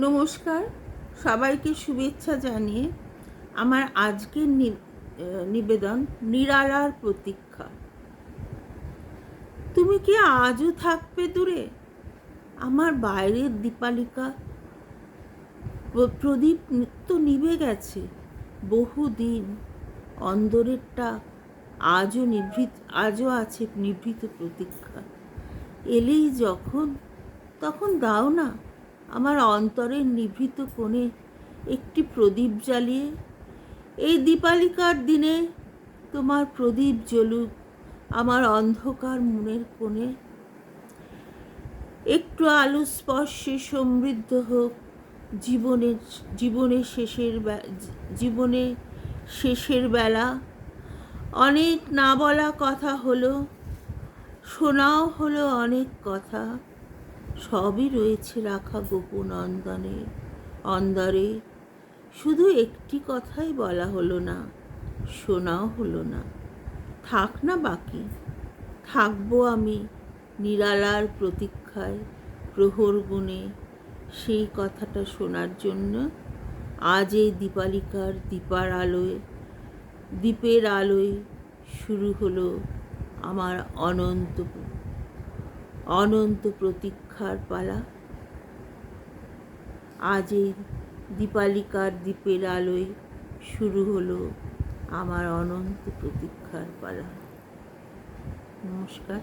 নমস্কার, সবাইকে শুভেচ্ছা জানিয়ে আমার আজকের নিবেদন নিরালার প্রতীক্ষা। তুমি কি আজও থাকবে দূরে? আমার বাইরের দীপালিকা প্রদীপ তো নিভে গেছে বহুদিন। অন্দরেরটা আজও আছে নিভৃত প্রতীক্ষা। এলেই তখন দাও না আমার অন্তরের নিভৃত কোণে একটি প্রদীপ জ্বালিয়ে। এই দীপালিকার দিনে তোমার প্রদীপ জ্বলুক আমার অন্ধকার মনের কোণে। একটু আলো স্পর্শে সমৃদ্ধ হোক জীবনে শেষের বেলা। অনেক না বলা কথা হলো, শোনাও হলো অনেক কথা। সবই রয়েছে রাখা গোপন অন্দরে। শুধু একটি কথাই বলা হলো না, শোনাও হলো না। থাক না বাকি, থাকবো আমি নিরালার প্রতীক্ষায় প্রহর গুণে সেই কথাটা শোনার জন্য। আজ এই দীপালিকার দ্বীপের আলোয় শুরু হলো আমার অনন্ত প্রতীক্ষার পালা। আজ এই দীপালিকার দ্বীপের আলোয় শুরু হলো আমার অনন্ত প্রতীক্ষার পালা। নমস্কার।